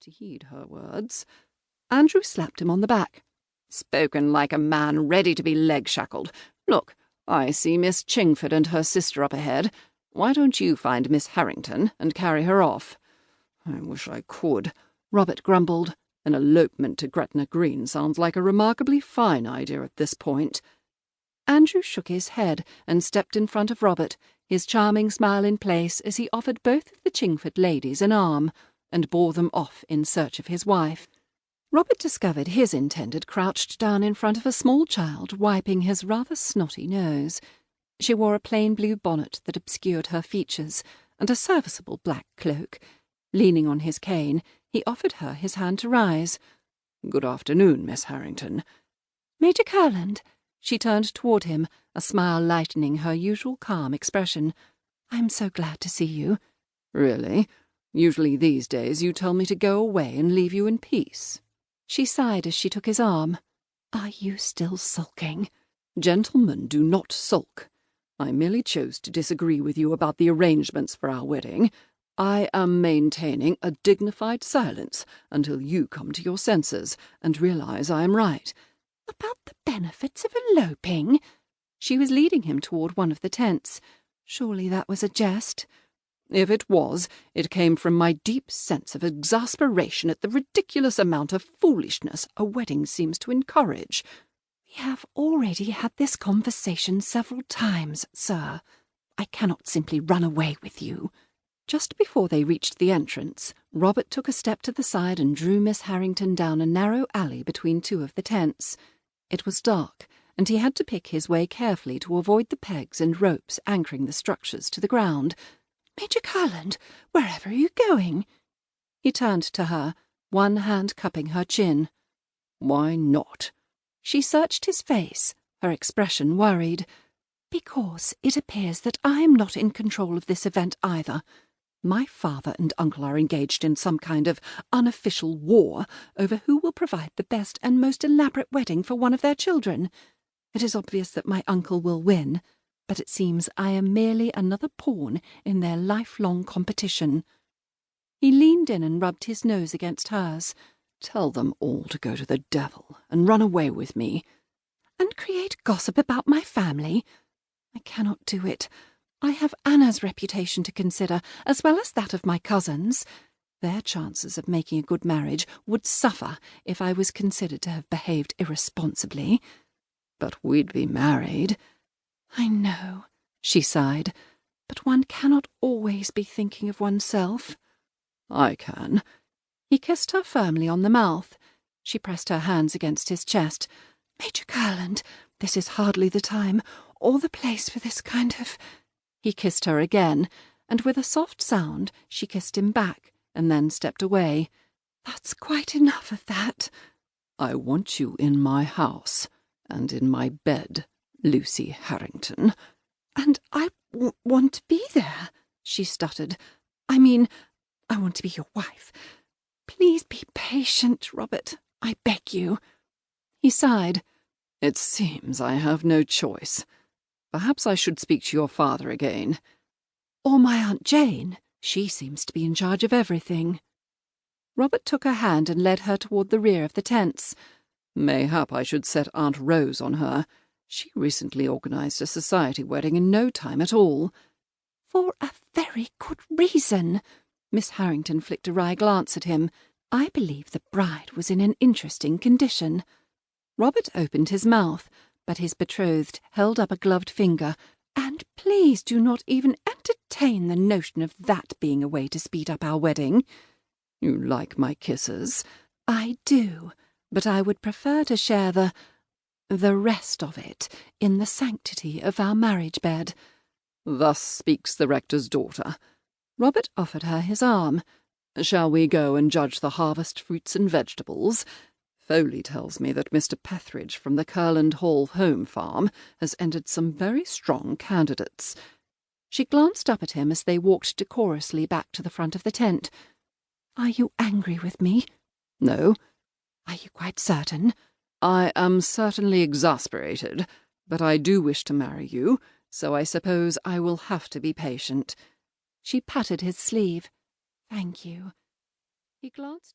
to heed her words. Andrew slapped him on the back. "Spoken like a man ready to be leg-shackled. Look, I see Miss Chingford and her sister up ahead. Why don't you find Miss Harrington and carry her off?" "I wish I could," Robert grumbled. "An elopement to Gretna Green sounds like a remarkably fine idea at this point." Andrew shook his head and stepped in front of Robert, his charming smile in place as he offered both of the Chingford ladies an arm, and bore them off in search of his wife. Robert discovered his intended crouched down in front of a small child wiping his rather snotty nose. She wore a plain blue bonnet that obscured her features, and a serviceable black cloak. Leaning on his cane, he offered her his hand to rise. "Good afternoon, Miss Harrington." "Major Kurland." She turned toward him, a smile lightening her usual calm expression. "I'm so glad to see you." "Really? Usually these days you tell me to go away and leave you in peace." She sighed as she took his arm. "Are you still sulking?" "Gentlemen do not sulk. I merely chose to disagree with you about the arrangements for our wedding. I am maintaining a dignified silence until you come to your senses and realize I am right." "About the benefits of eloping?" She was leading him toward one of the tents. Surely that was a jest. "If it was, it came from my deep sense of exasperation at the ridiculous amount of foolishness a wedding seems to encourage." "We have already had this conversation several times, sir. I cannot simply run away with you." Just before they reached the entrance, Robert took a step to the side and drew Miss Harrington down a narrow alley between two of the tents. It was dark, and he had to pick his way carefully to avoid the pegs and ropes anchoring the structures to the ground. "Major Kurland, wherever are you going?" He turned to her, one hand cupping her chin. "Why not?" She searched his face, her expression worried. "Because it appears that I am not in control of this event either. My father and uncle are engaged in some kind of unofficial war over who will provide the best and most elaborate wedding for one of their children. It is obvious that my uncle will win, but it seems I am merely another pawn in their lifelong competition." He leaned in and rubbed his nose against hers. "Tell them all to go to the devil and run away with me." "And create gossip about my family? I cannot do it. I have Anna's reputation to consider, as well as that of my cousins. Their chances of making a good marriage would suffer if I was considered to have behaved irresponsibly." "But we'd be married." "I know," she sighed, "but one cannot always be thinking of oneself." "I can." He kissed her firmly on the mouth. She pressed her hands against his chest. "Major Kurland, this is hardly the time or the place for this kind of—" He kissed her again, and with a soft sound she kissed him back, and then stepped away. "That's quite enough of that." "I want you in my house, and in my bed, Lucy Harrington." "And I want to be there," she stuttered. "I mean, I want to be your wife. Please be patient, Robert, I beg you." He sighed. "It seems I have no choice. Perhaps I should speak to your father again." "Or my Aunt Jane. She seems to be in charge of everything." Robert took her hand and led her toward the rear of the tents. "Mayhap I should set Aunt Rose on her. She recently organized a society wedding in no time at all." "For a very good reason." Miss Harrington flicked a wry glance at him. "I believe the bride was in an interesting condition." Robert opened his mouth, but his betrothed held up a gloved finger. "And please do not even entertain the notion of that being a way to speed up our wedding." "You like my kisses?" "I do, but I would prefer to share the rest of it in the sanctity of our marriage bed." "Thus speaks the rector's daughter." Robert offered her his arm. "Shall we go and judge the harvest fruits and vegetables? Foley tells me that Mr. Petheridge from the Kurland Hall home farm has entered some very strong candidates." She glanced up at him as they walked decorously back to the front of the tent. "Are you angry with me?" "No." "Are you quite certain?" "I am certainly exasperated, but I do wish to marry you, so I suppose I will have to be patient." She patted his sleeve. "Thank you." He glanced